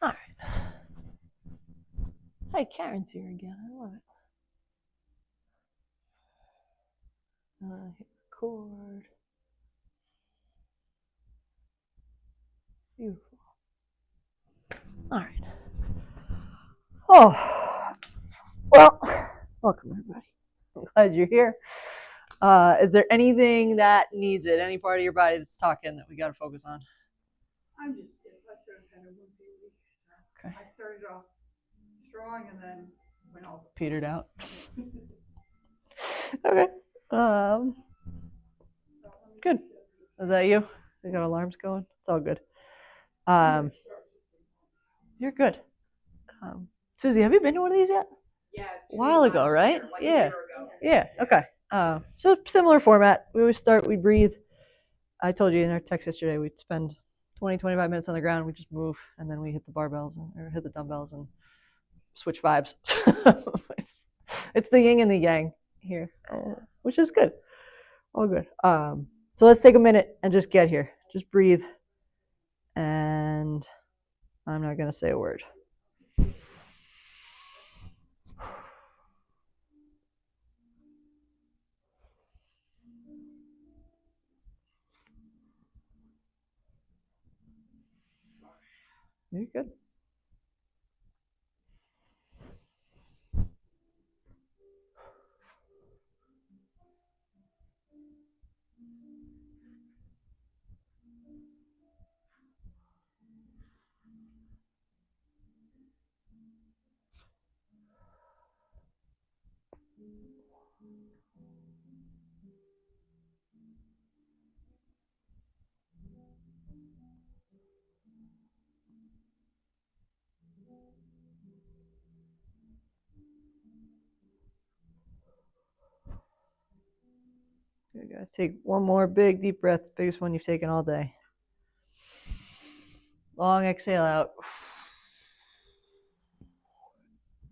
All right. Hi, Karen's here again. I love it. Hit record. Beautiful. All right. Oh, well, welcome everybody. I'm glad you're here. Is there anything that needs it? Any part of your body that's talking that we got to focus on? I'm just stiff. I started kind of wimpy. Okay. I started off strong and then went all petered out. Okay. Good. Is that you? You got alarms going? It's all good. You're good. Susie, have you been to one of these yet? Yeah. A while ago, right? Like yeah. A year ago. Yeah. Okay. So similar format. We always start. We breathe. I told you in our text yesterday we'd spend 20, 25 minutes on the ground. We just move, and then we hit the barbells or hit the dumbbells and switch vibes. it's the yin and the yang here, which is good. All good. So let's take a minute and just get here. Just breathe, and I'm not gonna say a word. You're good. Good, guys. Take one more big deep breath, biggest one you've taken all day. Long exhale out.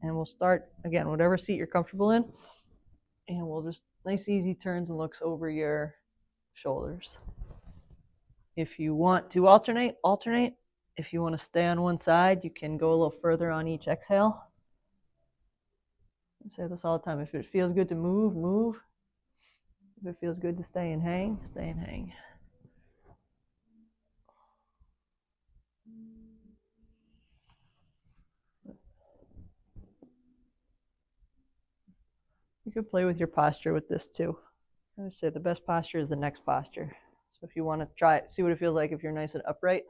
And we'll start again, whatever seat you're comfortable in. And we'll just nice easy turns and looks over your shoulders. If you want to alternate. If you want to stay on one side, you can go a little further on each exhale. I say this all the time. If it feels good to move, move. If it feels good to stay and hang, stay and hang. You could play with your posture with this too. I would say the best posture is the next posture. So if you want to try it, see what it feels like if you're nice and upright,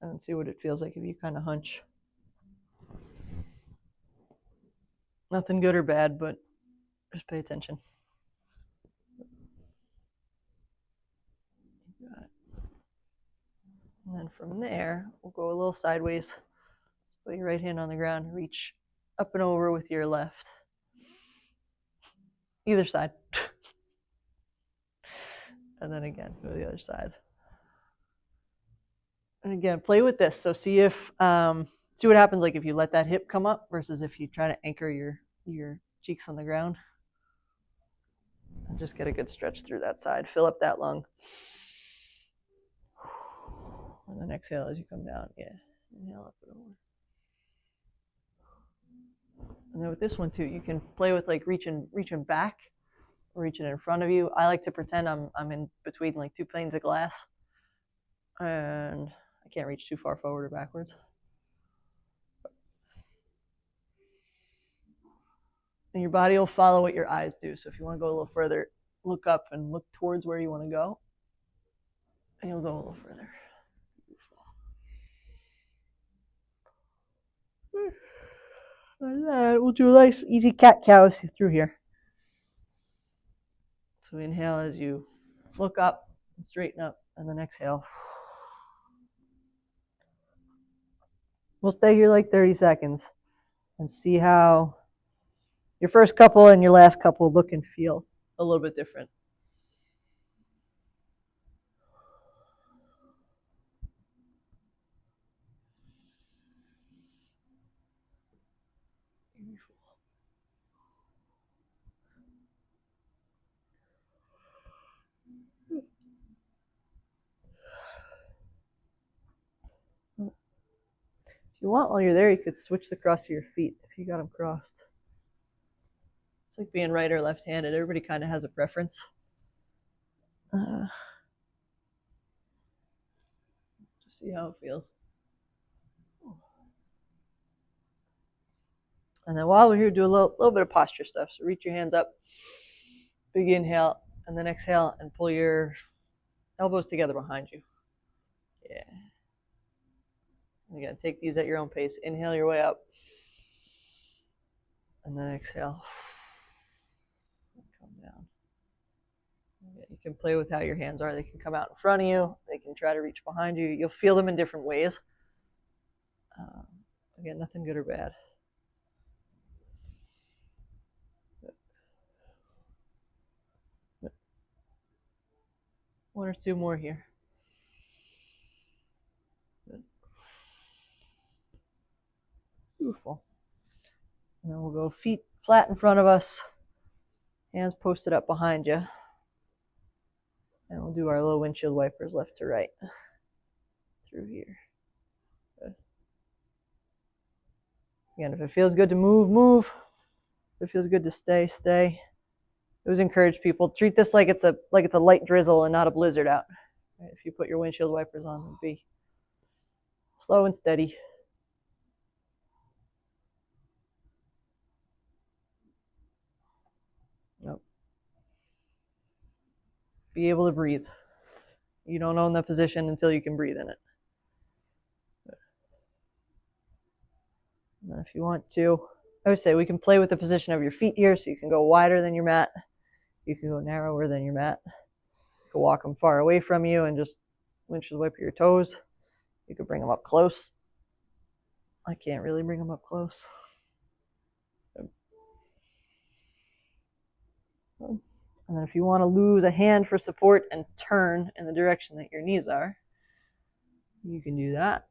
and then see what it feels like if you kind of hunch. Nothing good or bad, but just pay attention. Got it. And then from there, we'll go a little sideways. Put your right hand on the ground, reach up and over with your left. Either side. And then again, go to the other side. And again, play with this. So see what happens like if you let that hip come up versus if you try to anchor your cheeks on the ground. And just get a good stretch through that side. Fill up that lung. And then exhale as you come down. Yeah. Inhale up and over. And then with this one too, you can play with like reaching back, reaching in front of you. I like to pretend I'm in between like two panes of glass, and I can't reach too far forward or backwards. And your body will follow what your eyes do. So if you want to go a little further, look up and look towards where you want to go, and you'll go a little further. We'll do a nice easy cat-cow through here. So inhale as you look up and straighten up, and then exhale. We'll stay here like 30 seconds and see how your first couple and your last couple look and feel a little bit different. If you want, while you're there, you could switch the cross of your feet if you got them crossed. It's like being right or left-handed. Everybody kind of has a preference. Just see how it feels. And then while we're here, do a little bit of posture stuff. So reach your hands up, big inhale, and then exhale, and pull your elbows together behind you. Yeah. Again, take these at your own pace. Inhale your way up, and then exhale. Come down. You can play with how your hands are. They can come out in front of you. They can try to reach behind you. You'll feel them in different ways. Again, nothing good or bad. One or two more here. Good. Beautiful. And then we'll go feet flat in front of us, hands posted up behind you. And we'll do our little windshield wipers left to right through here. Good. Again, if it feels good to move, move. If it feels good to stay, stay. I always encourage people, treat this like it's a light drizzle and not a blizzard out. Right? If you put your windshield wipers on, it'd be slow and steady. Nope. Be able to breathe. You don't own the position until you can breathe in it. And if you want to, I would say we can play with the position of your feet here, so you can go wider than your mat. You can go narrower than your mat. You can walk them far away from you and just windshield wipe your toes. You could bring them up close. I can't really bring them up close. And then if you want to lose a hand for support and turn in the direction that your knees are, you can do that.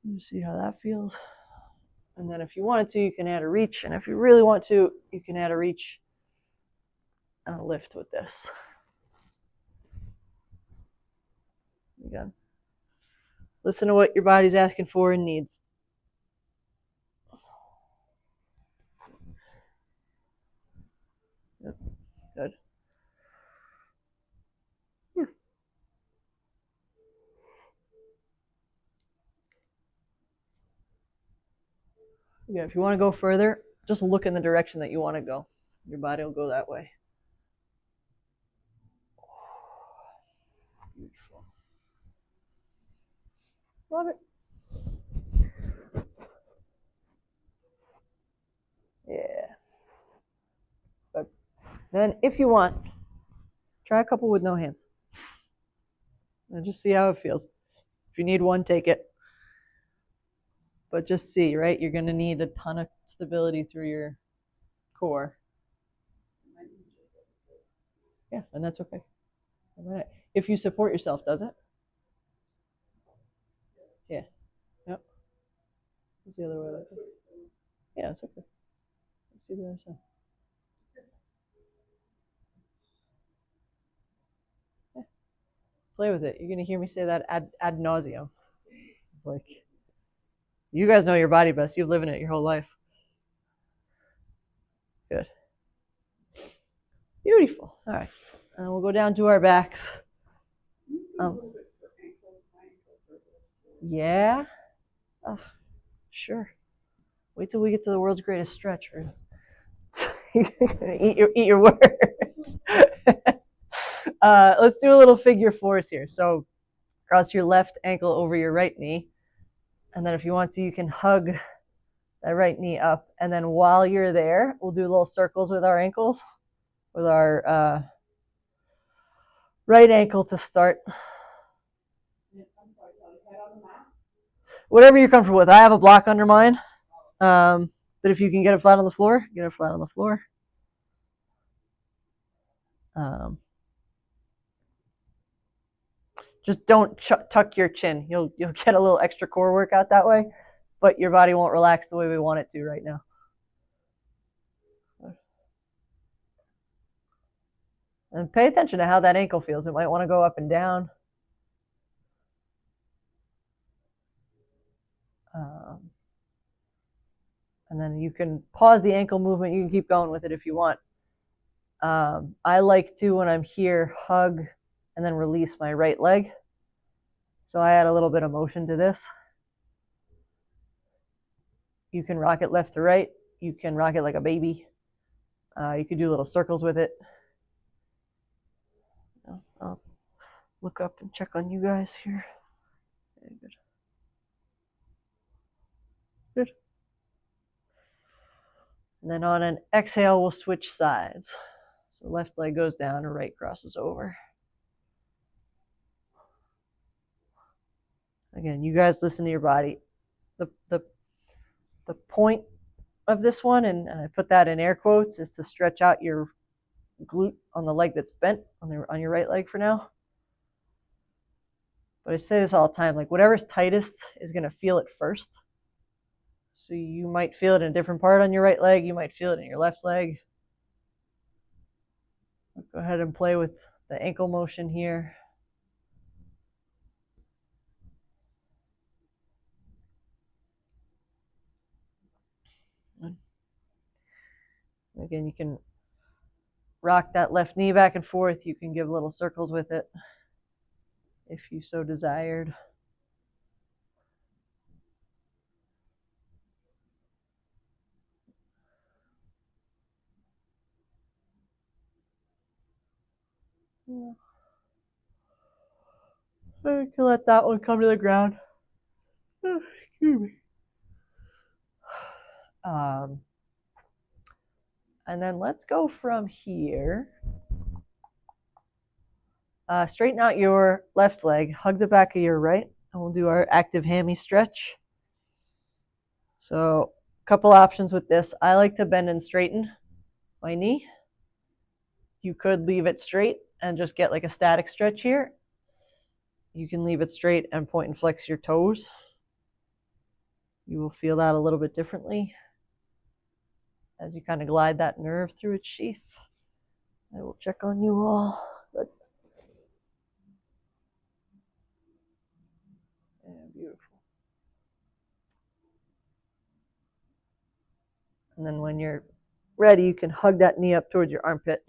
You see how that feels. And then if you wanted to, you can add a reach. And if you really want to, you can add a reach and a lift with this. Again, listen to what your body's asking for and needs. Yep. Good. Again, if you want to go further, just look in the direction that you want to go. Your body will go that way. Beautiful. Love it. Yeah. But then if you want, try a couple with no hands. And just see how it feels. If you need one, take it. But just see, right? You're going to need a ton of stability through your core. Yeah, and that's okay. If you support yourself, does it? Yeah. Yep. What's the other way like this? Yeah, it's okay. Let's see the other side. Yeah. Play with it. You're going to hear me say that ad nauseum. Like, you guys know your body best. You've lived in it your whole life. Good. Beautiful. All right. And we'll go down to our backs. Yeah. Oh, sure. Wait till we get to the world's greatest stretch. eat your words. Let's do a little figure fours here. So cross your left ankle over your right knee. And then if you want to, you can hug that right knee up. And then while you're there, we'll do little circles with our ankles, with our right ankle to start. Whatever you're comfortable with. I have a block under mine. But if you can get it flat on the floor, get it flat on the floor. Just don't tuck your chin. You'll get a little extra core workout that way, but your body won't relax the way we want it to right now. And pay attention to how that ankle feels. It might want to go up and down. And then you can pause the ankle movement. You can keep going with it if you want. I like to, when I'm here, hug and then release my right leg. So I add a little bit of motion to this. You can rock it left to right. You can rock it like a baby. You could do little circles with it. I'll look up and check on you guys here. Okay, good. Good. And then on an exhale, we'll switch sides. So left leg goes down and right crosses over. Again, you guys listen to your body. The point of this one, and I put that in air quotes, is to stretch out your glute on the leg that's bent on your right leg for now. But I say this all the time, like whatever's tightest is going to feel it first. So you might feel it in a different part on your right leg. You might feel it in your left leg. Go ahead and play with the ankle motion here. Again, you can rock that left knee back and forth. You can give little circles with it if you so desired. Yeah. I can let that one come to the ground. Excuse me. And then let's go from here. Straighten out your left leg, hug the back of your right, and we'll do our active hammy stretch. So a couple options with this. I like to bend and straighten my knee. You could leave it straight and just get like a static stretch here. You can leave it straight and point and flex your toes. You will feel that a little bit differently as you kind of glide that nerve through its sheath. I will check on you all. Good. Yeah, beautiful. And then when you're ready, you can hug that knee up towards your armpit.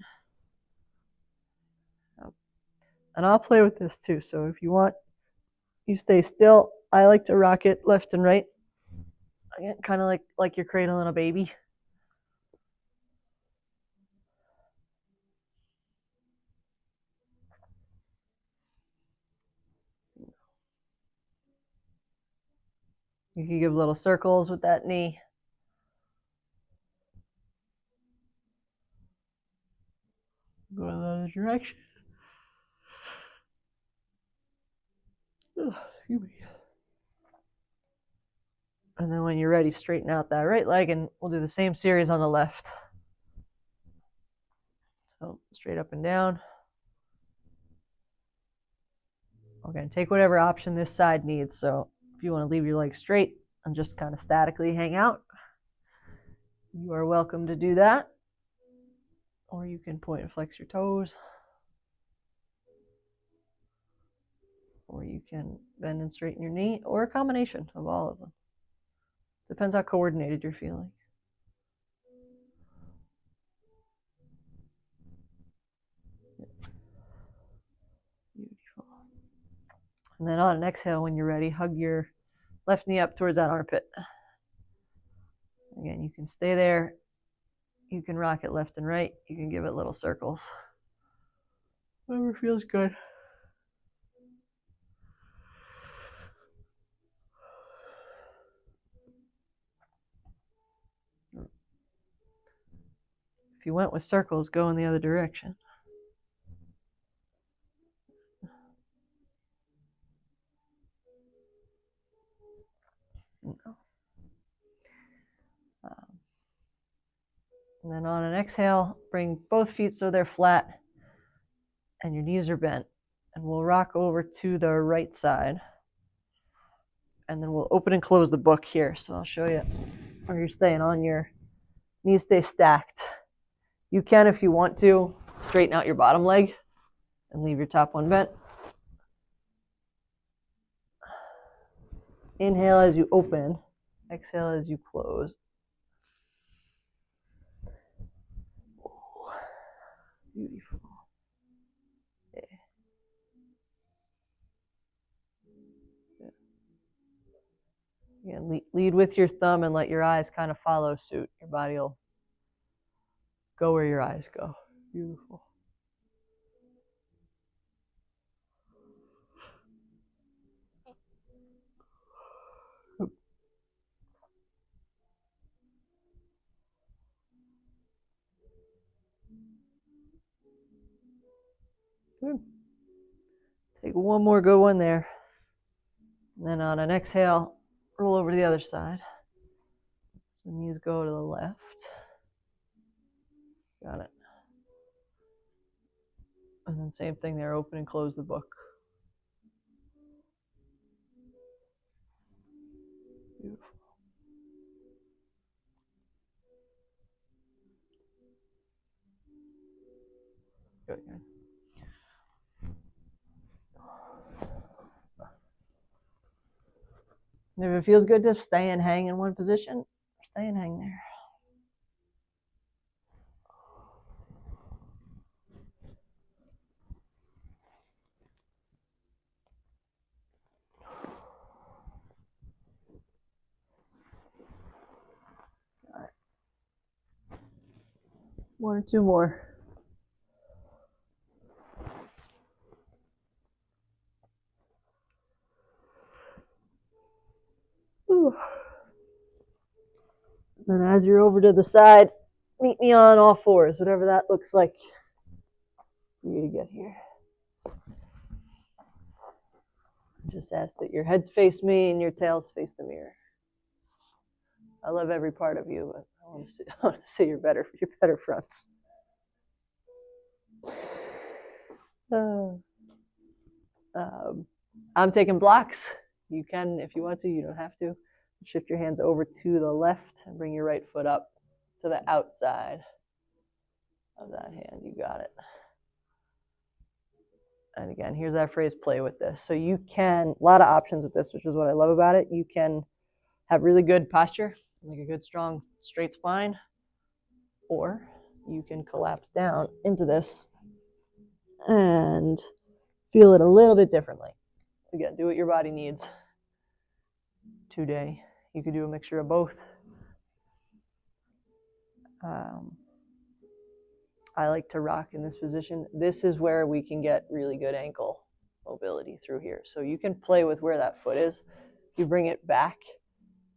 And I'll play with this too. So if you want, you stay still. I like to rock it left and right. Again, kind of like you're cradling a baby. You can give little circles with that knee. Go in the other direction. Excuse me. And then when you're ready, straighten out that right leg, and we'll do the same series on the left. So straight up and down. Okay, take whatever option this side needs. So if you want to leave your legs straight and just kind of statically hang out, you are welcome to do that. Or you can point and flex your toes. Or you can bend and straighten your knee, or a combination of all of them. Depends how coordinated you're feeling. Beautiful. And then on an exhale, when you're ready, hug your left knee up towards that armpit. Again, you can stay there. You can rock it left and right. You can give it little circles. Whatever feels good. If you went with circles, go in the other direction. And then on an exhale, bring both feet so they're flat and your knees are bent. And we'll rock over to the right side. And then we'll open and close the book here. So I'll show you where you're staying on your knees stay stacked. You can, if you want to, straighten out your bottom leg and leave your top one bent. Inhale as you open, exhale as you close. Beautiful. Again, lead with your thumb and let your eyes kind of follow suit. Your body will go where your eyes go. Beautiful. Good. Take one more good one there. And then on an exhale, roll over to the other side. So knees go to the left. Got it. And then same thing there, open and close the book. Beautiful. Good, guys. And if it feels good to stay and hang in one position, stay and hang there. All right. One or two more. Ooh. Then as you're over to the side, meet me on all fours, whatever that looks like for you to get here. Just ask that your heads face me and your tails face the mirror. I love every part of you, but I want to see your better fronts. I'm taking blocks. You can, if you want to, you don't have to. Shift your hands over to the left and bring your right foot up to the outside of that hand. You got it. And again, here's that phrase, play with this. So you can, a lot of options with this, which is what I love about it. You can have really good posture, like a good, strong, straight spine, or you can collapse down into this and feel it a little bit differently. Again, do what your body needs today. You could do a mixture of both. I like to rock in this position. This is where we can get really good ankle mobility through here. So you can play with where that foot is. You bring it back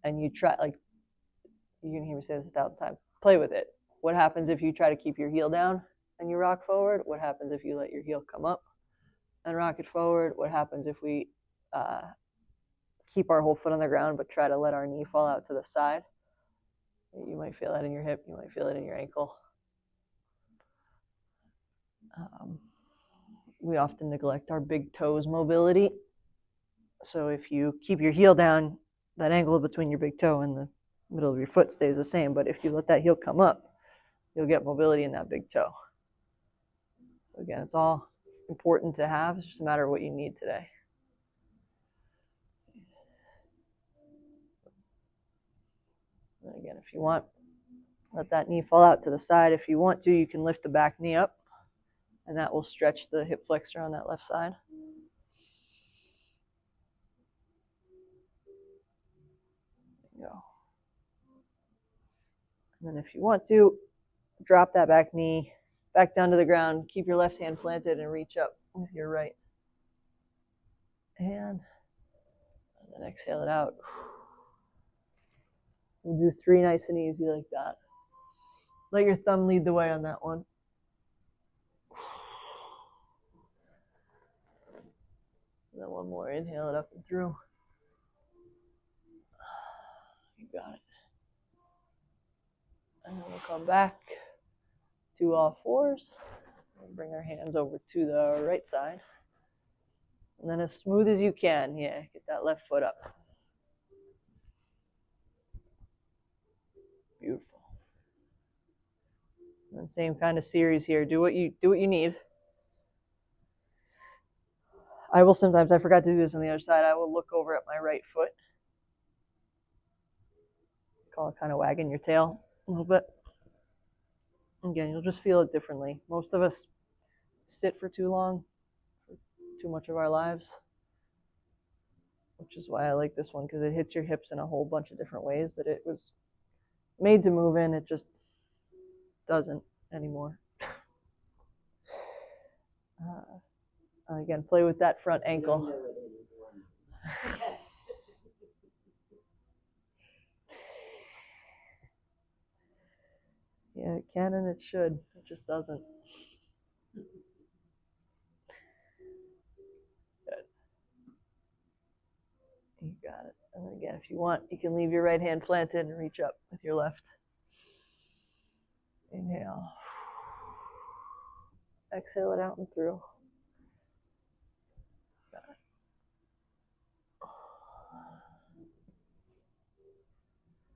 and you try, like, you can hear me say this 1,000 times, play with it. What happens if you try to keep your heel down and you rock forward? What happens if you let your heel come up and rock it forward? What happens if we keep our whole foot on the ground but try to let our knee fall out to the side? You might feel that in your hip. You might feel it in your ankle. We often neglect our big toes mobility. So if you keep your heel down, that angle between your big toe and the middle of your foot stays the same. But if you let that heel come up, you'll get mobility in that big toe. So again, it's all important to have. It's just a matter of what you need today. And again, if you want, let that knee fall out to the side. If you want to, you can lift the back knee up, and that will stretch the hip flexor on that left side. There you go. And then if you want to, drop that back knee back down to the ground. Keep your left hand planted and reach up with your right. And then exhale it out. We'll do 3 nice and easy like that. Let your thumb lead the way on that one. And then one more. Inhale it up and through. You got it. And then we'll come back to all fours. And bring our hands over to the right side. And then as smooth as you can, yeah, get that left foot up. Beautiful. And then same kind of series here. Do what you need. I will sometimes, I forgot to do this on the other side, I will look over at my right foot call it kind of wagging your tail a little bit. Again, you'll just feel it differently. Most of us sit for too long, for too much of our lives, which is why I like this one, because it hits your hips in a whole bunch of different ways that it was made to move in. It just doesn't anymore. Again, play with that front ankle. Yeah, it can and it should. It just doesn't. Good. You got it. And then again, if you want, you can leave your right hand planted and reach up with your left. Inhale. Exhale it out and through. Got it.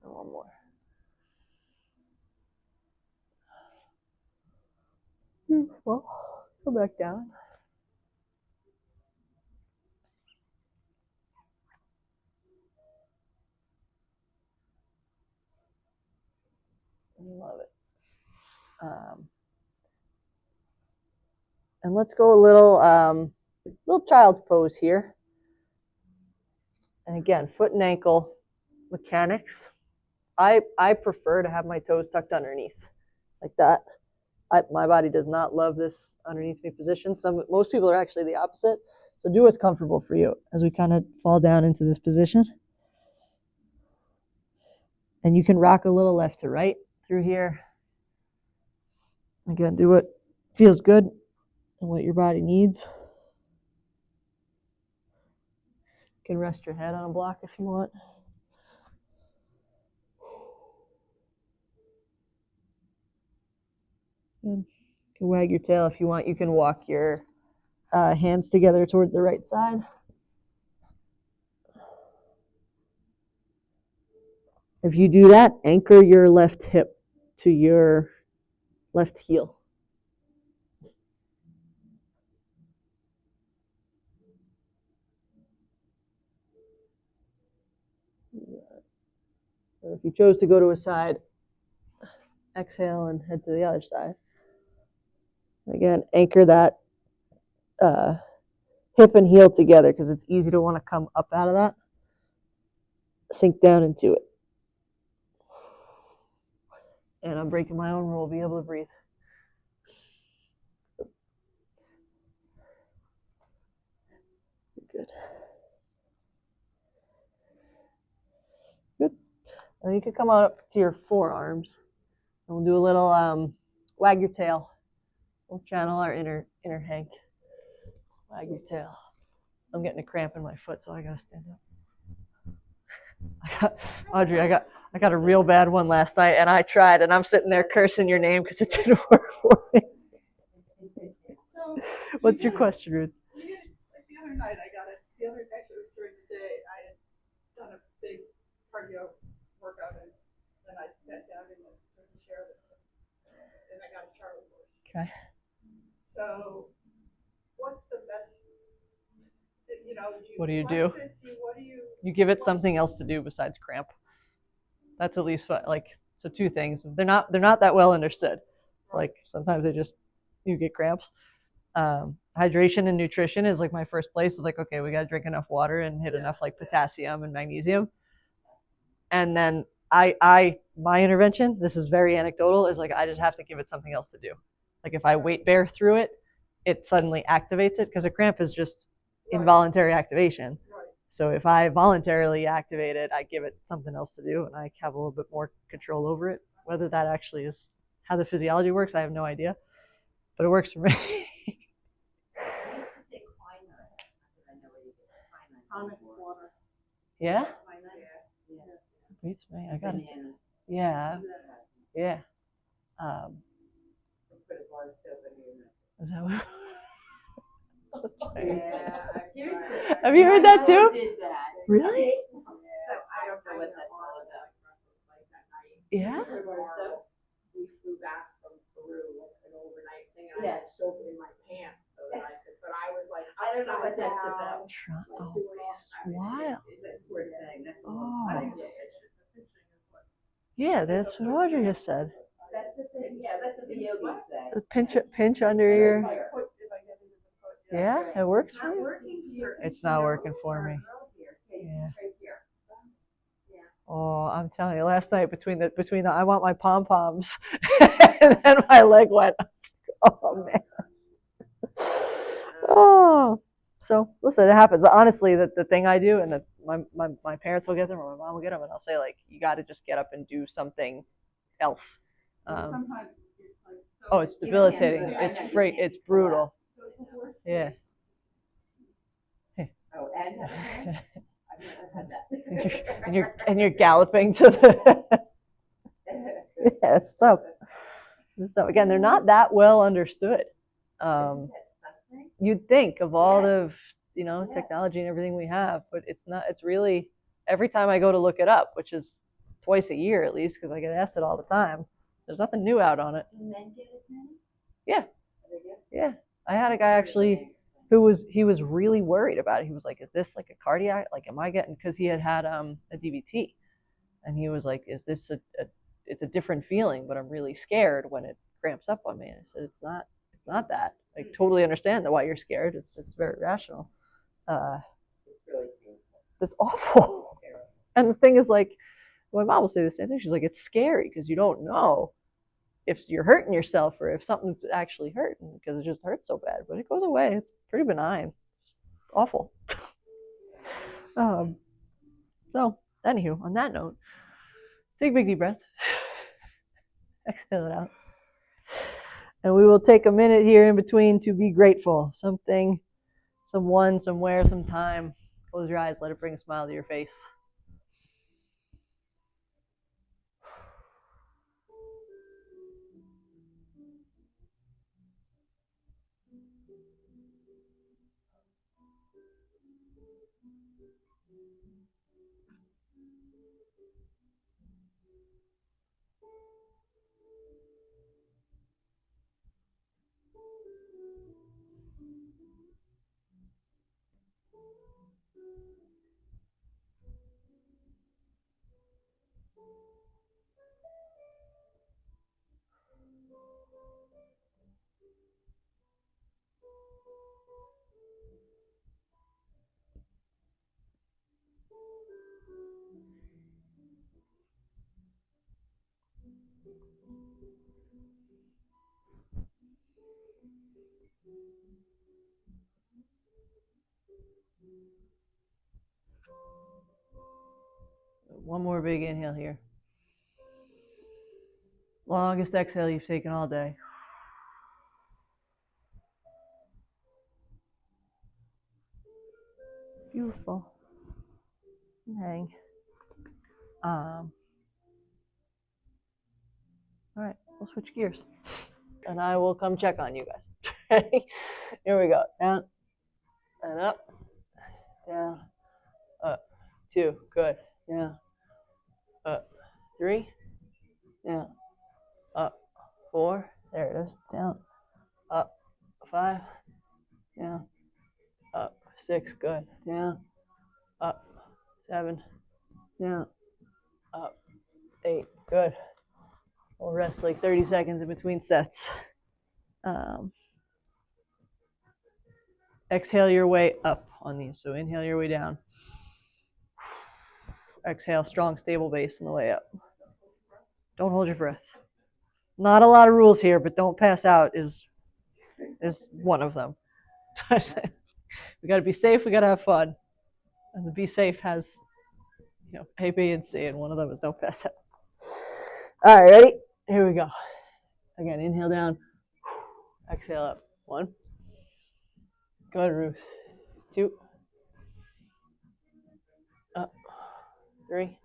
And one more. Well, go back down. Love it. And let's go a little child's pose here. And again, foot and ankle mechanics. I prefer to have my toes tucked underneath, like that. My body does not love this underneath me position. Most people are actually the opposite. So do what's comfortable for you as we kind of fall down into this position. And you can rock a little left to right through here. Again, do what feels good and what your body needs. You can rest your head on a block if you want. And you can wag your tail if you want. You can walk your hands together toward the right side. If you do that, anchor your left hip to your left heel. And if you chose to go to a side, exhale and head to the other side. Again, anchor that hip and heel together because it's easy to want to come up out of that. Sink down into it. And I'm breaking my own rule, be able to breathe. Good. Good. Now you can come on up to your forearms. And we'll do a little wag your tail. We'll channel our inner Hank. Wag your tail. I'm getting a cramp in my foot, so I gotta stand up. Audrey, I got a real bad one last night, and I tried, and I'm sitting there cursing your name because it didn't work for me. So, what's your question, Ruth? Like the other night, actually it was during the day, I had done a big cardio workout, and then I sat down in the chair, and I got a Charlie horse. Okay. So, what's the best? What do you do? You give it something else to do besides cramp. That's at least so two things. They're not that well understood. Like sometimes you get cramps. Hydration and nutrition is like my first place. It's like, okay, we got to drink enough water and hit enough like potassium and magnesium. And then my intervention, this is very anecdotal, is like I just have to give it something else to do. Like if I weight bear through it, it suddenly activates it because a cramp is just involuntary activation. So if I voluntarily activate it, I give it something else to do and I have a little bit more control over it. Whether that actually is how the physiology works, I have no idea. But it works for me. Yeah? Beats me. I got it. Yeah. Yeah. Is that what? Have you heard that too? Really? Yeah. We flew back from Peru, an overnight thing, and I had soap in my pants so that I could. But I was like, I don't know what that's about. Oh, wild. Oh. Yeah, that's what Audrey just said. That's the thing. Yeah, that's what the yogis say. Pinch under your. If I get it in the foot, Yeah, it works for you. Working here. It's not working for me. Yeah. Oh, I'm telling you, last night between the I want my pom poms, and then my leg went. Oh man. Oh. So listen, it happens. Honestly, the thing I do, and that my parents will get them, or my mom will get them, and I'll say like, you got to just get up and do something else. sometimes it's like so. Oh, it's debilitating. It's brutal. So the worst Yeah. Oh, and I've had that. and you're galloping to the. Yeah, it's tough. It's tough. Again, they're not that well understood. You'd think of all the technology and everything we have, but it's not. It's really every time I go to look it up, which is twice a year at least, because I get asked it all the time. There's nothing new out on it. Yeah, yeah. I had a guy actually who was really worried about it. He was like, "Is this like a cardiac? Like, am I getting?" Because he had a DVT, and he was like, "Is this it's a different feeling, but I'm really scared when it cramps up on me." And I said, "It's not that. I totally understand that why you're scared. It's very rational. It's awful." And the thing is, like, my mom will say the same thing. She's like, "It's scary because you don't know if you're hurting yourself or if something's actually hurting because it just hurts so bad. But it goes away. It's pretty benign. It's awful." So, anywho, on that note, take a big deep breath. Exhale it out. And we will take a minute here in between to be grateful. Something, someone, somewhere, sometime. Close your eyes. Let it bring a smile to your face. One more big inhale here. Longest exhale you've taken all day. Beautiful. Hang. All right, we'll switch gears. And I will come check on you guys. Ready? Here we go. Down and up. Down. Up. 2. Good. Down. Up. 3. Down. Up. 4. There it is. Down. Up. 5. Down. Up. 6. Good. Down. Up. 7. Down. Up. 8. Good. We'll rest like 30 seconds in between sets. Exhale your way up on these. So inhale your way down. Exhale, strong, stable base on the way up. Don't hold your breath. Not a lot of rules here, but don't pass out is one of them. We got to be safe. We got to have fun. And the be safe has, A, B, and C, and one of them is don't pass out. All right, ready? Here we go. Again, inhale down. Exhale up. 1. Good, Ruth. 2. Up. 3.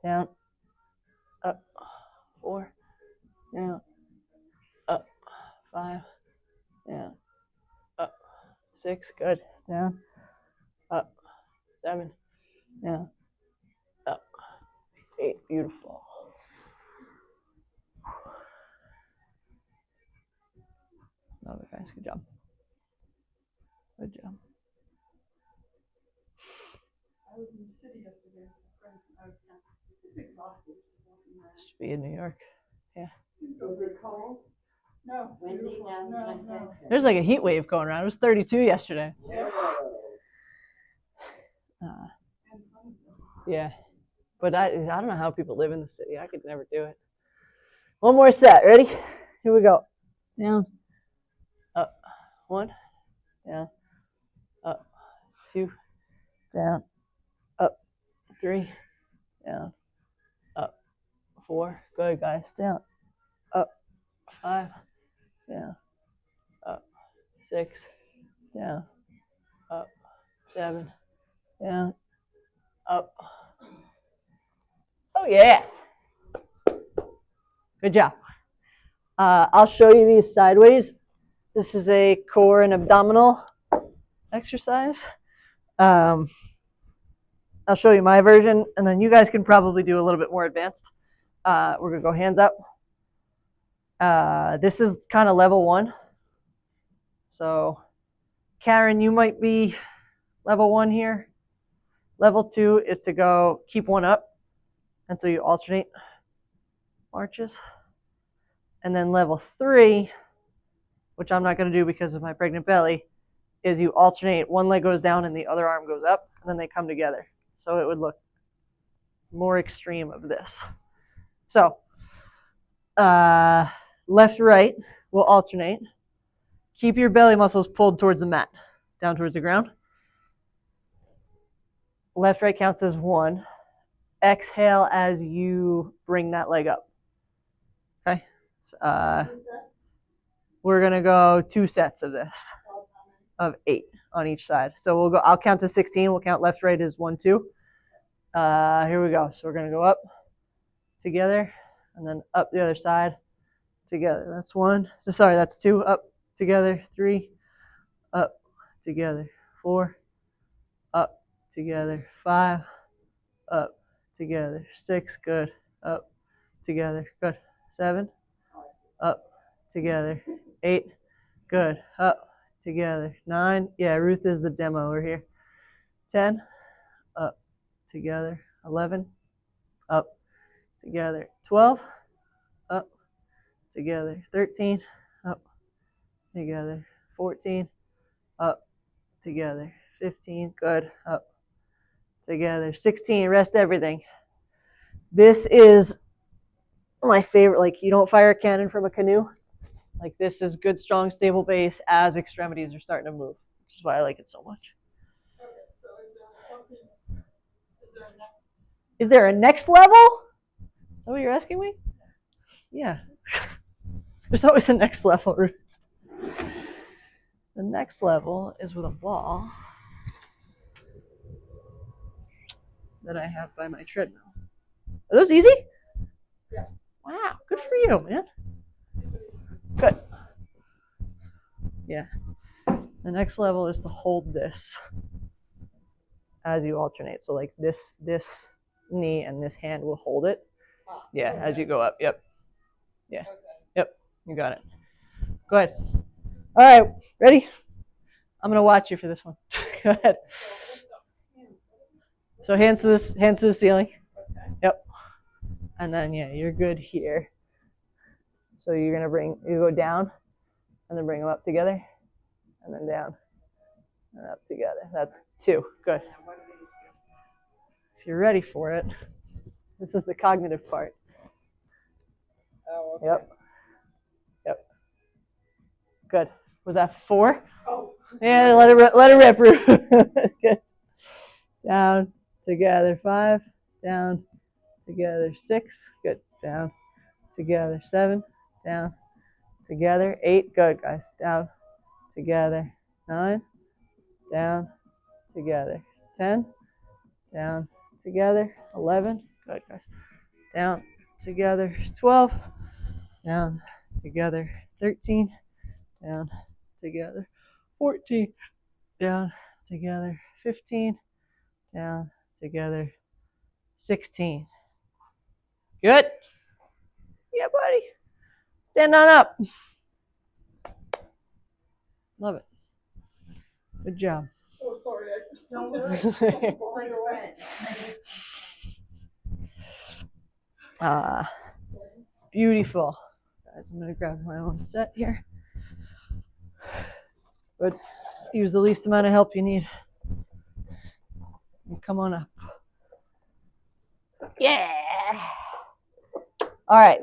Down. Up. 4. Down. Up. 5. Down. Up. 6. Good. Down. Up. 7. Down. Up. 8. Beautiful. Love it, guys. Good job. Good job. I was in the city yesterday. I was exhausted. be in New York. Was it cold? No. Windy, no, No. There's like a heat wave going around. It was 32 yesterday. Yeah. But I don't know how people live in the city. I could never do it. One more set. Ready? Here we go. Down. Up. 1. Down. Up. 2. Down. Up. 3. Down. Up. 4. Good, guys. Down. Up. 5. Down. Up. 6. Down. Up. 7. Down. Up. Oh, yeah. Good job. I'll show you these sideways. This is a core and abdominal exercise. I'll show you my version, and then you guys can probably do a little bit more advanced. We're going to go hands up. This is kind of level 1. So, Karen, you might be level 1 here. Level 2 is to go keep one up. And so you alternate marches. And then level 3, which I'm not going to do because of my pregnant belly, is you alternate. One leg goes down and the other arm goes up, and then they come together. So it would look more extreme of this. So left, right will alternate. Keep your belly muscles pulled towards the mat, down towards the ground. Left, right counts as 1. Exhale as you bring that leg up. Okay. We're gonna go 2 sets of this, of 8 on each side. So we'll go. I'll count to 16. We'll count left, right as 1, 2. Here we go. So we're gonna go up together, and then up the other side together. That's 1. Sorry, that's 2. Up together. 3. Up together. 4. Up together. 5. Up together. 6. Good. Up together. Good. 7. Up together. 8. Good. Up together. 9. Yeah, Ruth is the demo over here. 10. Up together. 11. Up together. 12. Up together. 13. Up together. 14. Up together. 15. Good. Up together. 16. Rest everything. This is my favorite. Like, you don't fire a cannon from a canoe. Like, this is good, strong, stable base as extremities are starting to move, which is why I like it so much. Okay, so is there a next? Is there a next level? Is that what you're asking me? Yeah. There's always a next level. The next level is with a ball that I have by my treadmill. Are those easy? Yeah. Wow, good for you, man. Good. Yeah. The next level is to hold this as you alternate. So like this knee and this hand will hold it. Yeah, as you go up. Yep. Yeah. Yep. You got it. Go ahead. All right. Ready? I'm gonna watch you for this one. Go ahead. So hands to the ceiling. Yep. And then yeah, you're good here. So you're gonna you go down, and then bring them up together, and then down, and up together. That's 2. Good. If you're ready for it, this is the cognitive part. Oh, okay. Yep. Yep. Good. Was that 4? Oh. Yeah, let it rip. Good. Down together. 5. Down together. 6. Good. Down together. 7. Down together. 8. Good, guys. Down together. 9. Down together. 10. Down together. 11. Good, guys. Down together. 12. Down together. 13. Down together. 14. Down together. 15. Down together. 16. Good. Yeah, buddy. Stand on up. Love it. Good job. Oh, sorry. Don't worry. uh, Beautiful. Guys, I'm gonna grab my own set here. Good. Use the least amount of help you need. And come on up. Yeah. All right.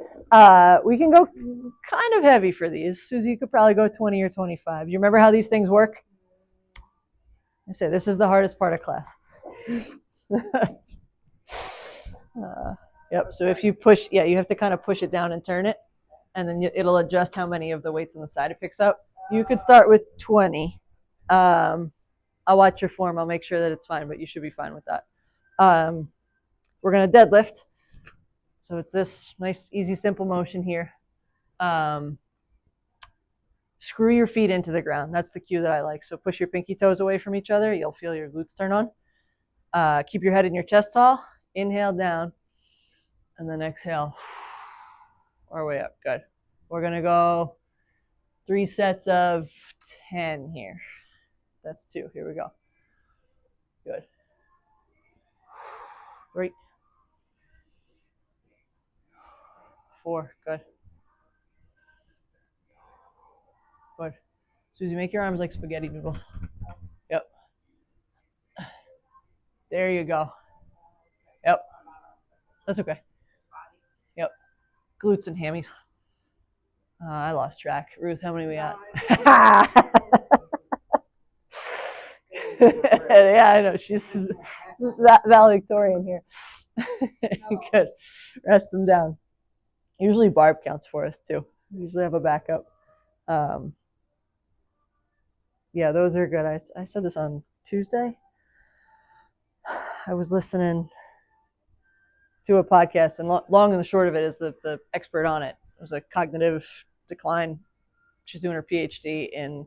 We can go kind of heavy for these. Susie, you could probably go 20 or 25. You remember how these things work? I say this is the hardest part of class. Yep. So if you push, yeah, you have to kind of push it down and turn it, and then it'll adjust how many of the weights on the side it picks up. You could start with 20. I'll watch your form. I'll make sure that it's fine, but you should be fine with that. We're going to deadlift. So it's this nice, easy, simple motion here. Screw your feet into the ground. That's the cue that I like. So push your pinky toes away from each other. You'll feel your glutes turn on. Keep your head and your chest tall. Inhale down. And then exhale. Our way up. Good. We're going to go 3 sets of 10 here. That's 2. Here we go. Good. 3. 4. Good. Good. Susie, make your arms like spaghetti noodles. Yep. There you go. Yep. That's okay. Yep. Glutes and hammies. I lost track. Ruth, how many we at? Yeah, I know. She's valedictorian here. Good. Rest them down. Usually Barb counts for us too. We usually have a backup. Yeah, those are good. I said this on Tuesday. I was listening to a podcast, and long and the short of it is the expert on it was a cognitive decline. She's doing her PhD in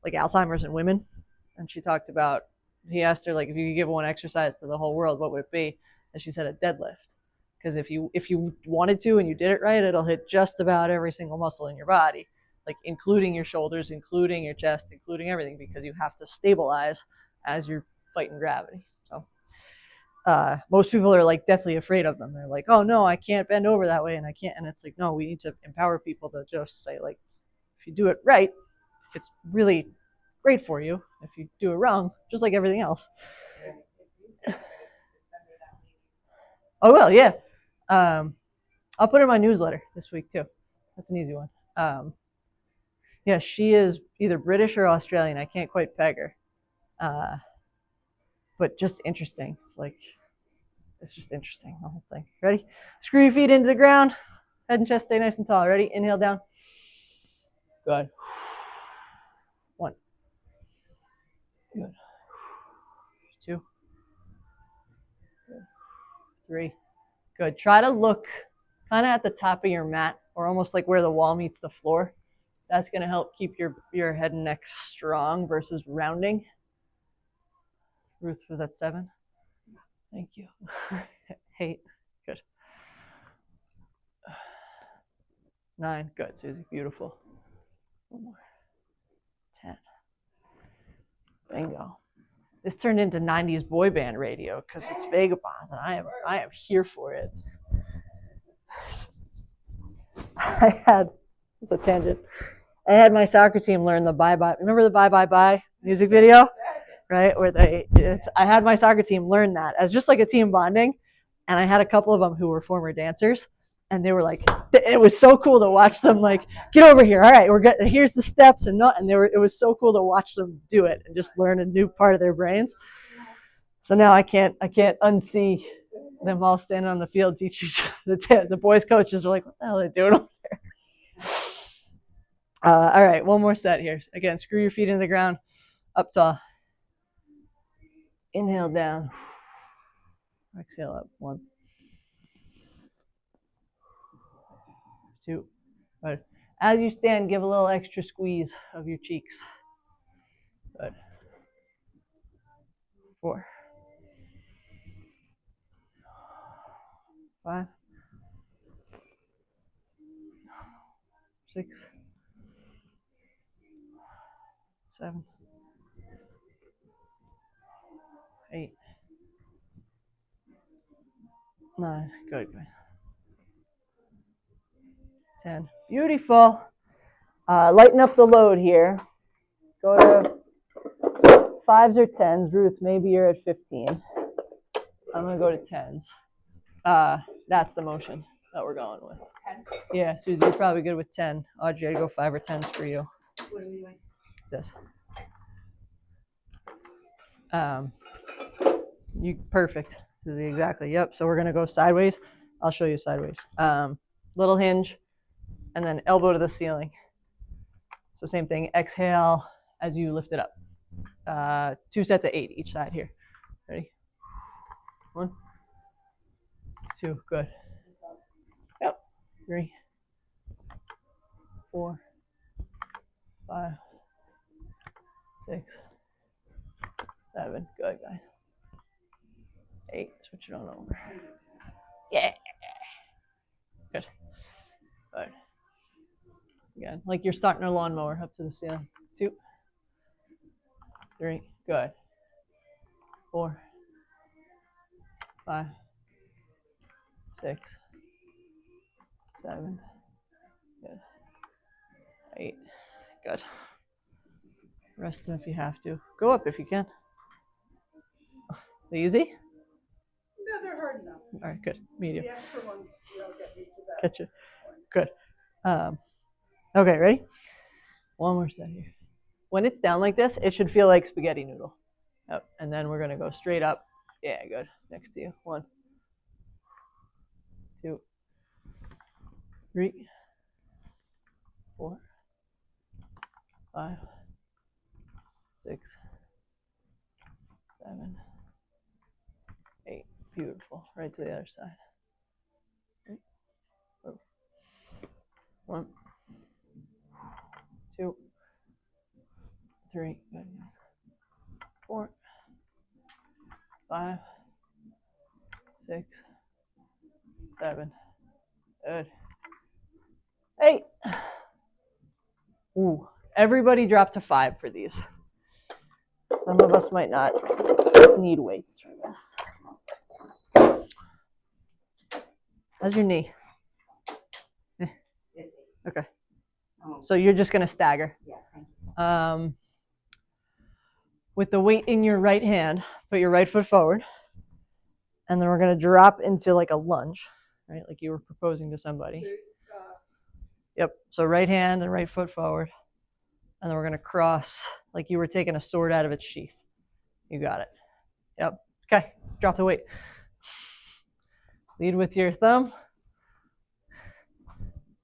like Alzheimer's in women, and she talked about. He asked her like, if you could give one exercise to the whole world, what would it be? And she said a deadlift, because if you wanted to and you did it right, it'll hit just about every single muscle in your body, like including your shoulders, including your chest, including everything, because you have to stabilize as you're fighting gravity. So most people are like deathly afraid of them. They're like, oh no, I can't bend over that way, and I can't. And it's like, no, we need to empower people to just say like, if you do it right, it's really great for you. If you do it wrong, just like everything else. Oh well, yeah. I'll put her in my newsletter this week too. That's an easy one. Yeah, she is either British or Australian. I can't quite peg her. But just interesting. Like, it's just interesting, the whole thing. Ready? Screw your feet into the ground. Head and chest stay nice and tall. Ready? Inhale down. Good. 1. Good. 2. Good. 3. Good. Try to look kind of at the top of your mat, or almost like where the wall meets the floor. That's going to help keep your head and neck strong versus rounding. Ruth, was that 7? Thank you. 8. Good. 9. Good, Susie. Beautiful. 1 more. 10. Bingo. This turned into 90s boy band radio because it's Vagabonds, and I am here for it. It's a tangent. I had my soccer team learn the Bye Bye. Remember the Bye Bye Bye music video? Right? Where I had my soccer team learn that as just like a team bonding. And I had a couple of them who were former dancers. And they were like, it was so cool to watch them like, get over here. All right, here's the steps. And it was so cool to watch them do it and just learn a new part of their brains. So now I can't unsee them all standing on the field teaching the boys' coaches are like, what the hell are they doing over there? All right, one more set here. Again, screw your feet into the ground, up tall. Inhale down. Exhale up. 1. 2. Good. As you stand, give a little extra squeeze of your cheeks. Good. 4. 5. 6. 7. 8. 9. Good. 10. Beautiful. Lighten up the load here. Go to 5s or 10s. Ruth, maybe you're at 15. I'm going to go to 10s. That's the motion that we're going with. 10. Yeah, Susie, you're probably good with 10. Audrey, I'd go 5 or 10s for you. What are we doing? This. You perfect. Susie, exactly. Yep. So we're going to go sideways. I'll show you sideways. Little hinge, and then elbow to the ceiling. So same thing. Exhale as you lift it up. 2 sets of 8 each side here. Ready? 1, 2, good. Yep. 3, 4, 5, 6, 7. Good, guys. 8. Switch it on over. Yeah. Good. Good. Again, like you're starting a lawnmower up to the ceiling. 2, 3. Good. 4, 5, 6, 7. Good. 8. Good. Rest them if you have to. Go up if you can. Easy? No, they're hard enough. All right, good. Medium. The extra ones, you don't get me to that. Catch it. Good. Okay, ready? One more set here. When it's down like this, it should feel like spaghetti noodle. Yep. And then we're going to go straight up. Yeah, good. Next to you. 1, 2, 3, 4, 5, 6, 7, 8. Beautiful. Right to the other side. 1, 2, 3, 4, 5, 6, 7. Good. 8. Ooh. Everybody drop to 5 for these. Some of us might not need weights for this. How's your knee? Okay. So you're just going to stagger. Yeah, thank you. With the weight in your right hand, put your right foot forward. And then we're going to drop into like a lunge, right? Like you were proposing to somebody. Yep. So right hand and right foot forward. And then we're going to cross like you were taking a sword out of its sheath. You got it. Yep. Okay. Drop the weight. Lead with your thumb.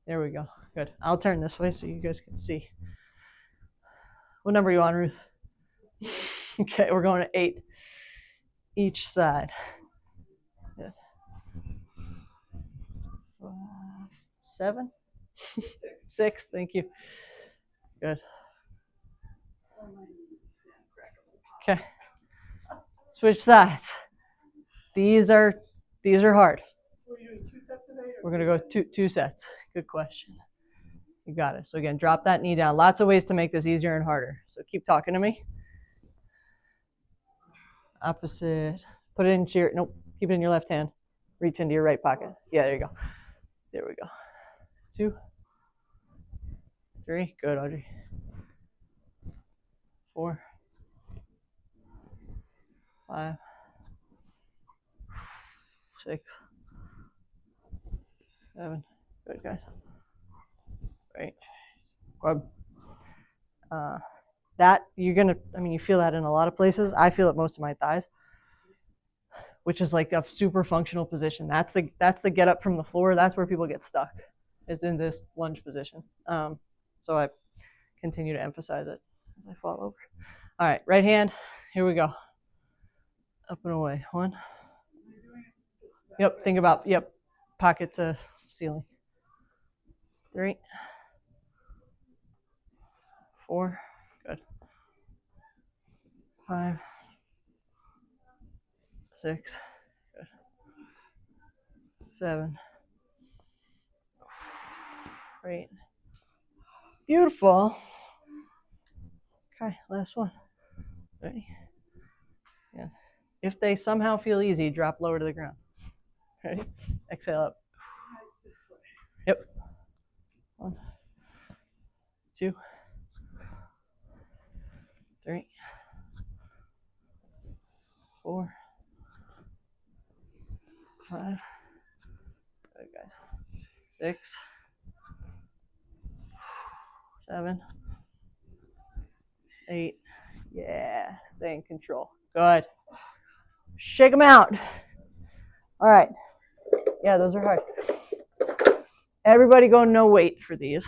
There we go. Good. I'll turn this way so you guys can see. What number are you on, Ruth? Okay, we're going to 8 each side. Good. 7? 6, thank you. Good. Okay. Switch sides. These are hard. Were you doing 2 sets of 8? We're going to go two sets. Good question. You got it. So again, drop that knee down. Lots of ways to make this easier and harder. So keep talking to me. Opposite. Put it into your, nope, keep it in your left hand. Reach into your right pocket. Yeah, there you go. There we go. 2, 3. Good, Audrey. 4, 5, 6, 7. Good, guys. Right. Good. That you're gonna. I mean, you feel that in a lot of places. I feel it most of my thighs, which is like a super functional position. That's the get up from the floor. That's where people get stuck, is in this lunge position. So I continue to emphasize it as I fall over. All right, right hand. Here we go. Up and away. 1. Yep. Think about pocket to ceiling. 3, 4. Good. 5, 6. Good. 7. Great. Beautiful. Okay, last one. Ready? Yeah. If they somehow feel easy, drop lower to the ground. Ready? Exhale up. Yep. 1, 2, 3, 4, 5. Good, guys. 6, 7, 8. Yeah, stay in control. Good. Shake them out. All right. Yeah, those are hard. Everybody go no weight for these.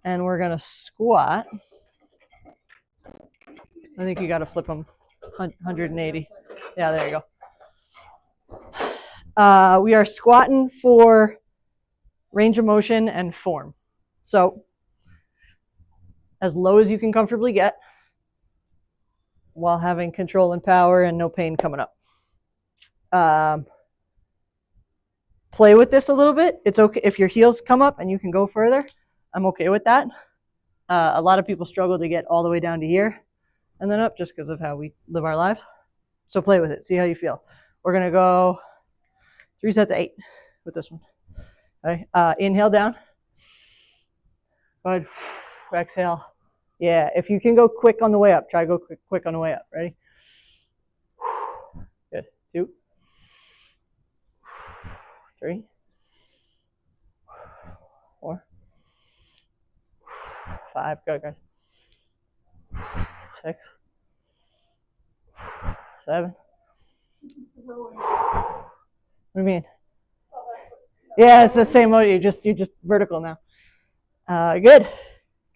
And we're going to squat. I think you got to flip them 180. Yeah, there you go. We are squatting for range of motion and form. So as low as you can comfortably get while having control and power and no pain coming up. Play with this a little bit. It's okay if your heels come up and you can go further. I'm okay with that. A lot of people struggle to get all the way down to here and then up just because of how we live our lives. So play with it. See how you feel. We're going to go 3 sets of 8 with this one. Okay. Inhale down. Good. Exhale. Yeah, if you can go quick on the way up, try to go quick on the way up. Ready? Good. 2, 3, 4, 5. Go, guys. 6, 7. What do you mean? Yeah, it's the same mode. You're just vertical now. Good.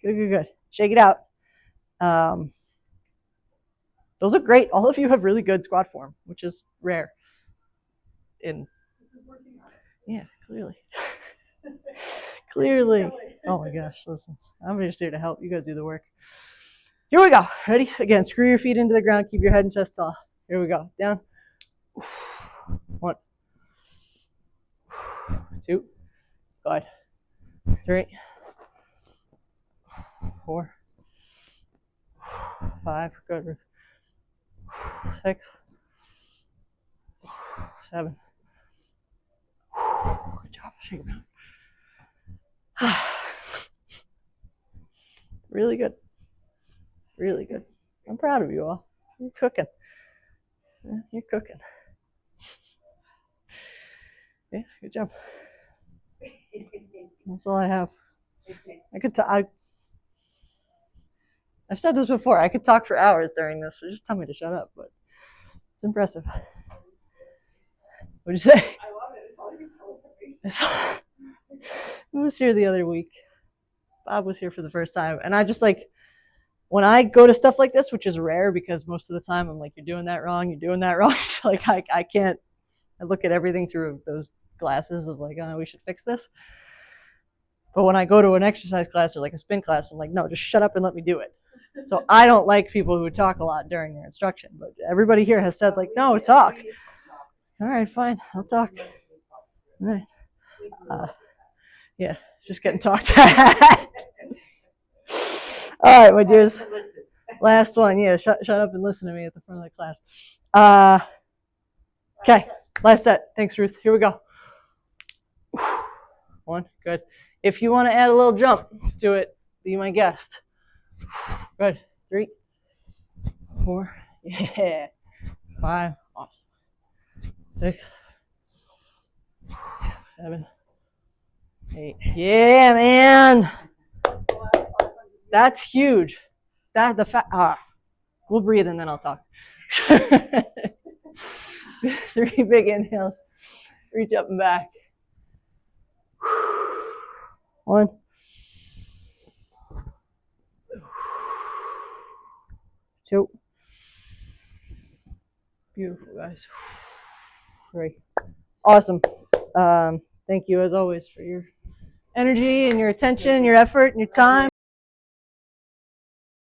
Good. Shake it out. Those are great. All of you have really good squat form, which is rare. Yeah, clearly. Clearly. Oh my gosh, listen. I'm just here to help. You guys do the work. Here we go. Ready? Again, screw your feet into the ground. Keep your head and chest tall. Here we go. Down. 1, 2. Good. 3, 4, 5. Good. 6, 7. Good job. Shake them out. Really good. Really good. I'm proud of you all. You're cooking. Yeah, you're cooking. Yeah, good job. That's all I have. I've said this before. I could talk for hours during this, so just tell me to shut up. But it's impressive. What'd you say? I love it. It's all useful information. Who was here the other week? Bob was here for the first time, and I just like when I go to stuff like this, which is rare because most of the time I'm like, you're doing that wrong. Like I can't. I look at everything through those glasses of like, oh, we should fix this. But when I go to an exercise class or like a spin class, I'm like, no, just shut up and let me do it. So I don't like people who talk a lot during their instruction. But everybody here has said like, no, talk. All right, fine, I'll talk. All right. Yeah, just getting talked at. All right, my dears. Last one. Yeah, shut up and listen to me at the front of the class. Okay, last set. Thanks, Ruth. Here we go. 1, good. If you want to add a little jump to it, be my guest. Good. 3, 4, yeah. 5, awesome. 6, 7, 8. Yeah, man. That's huge. We'll breathe and then I'll talk. 3 big inhales. Reach up and back. 1. 2. Beautiful, guys. 3. Awesome. Thank you as always for your energy and your attention, your effort and your time.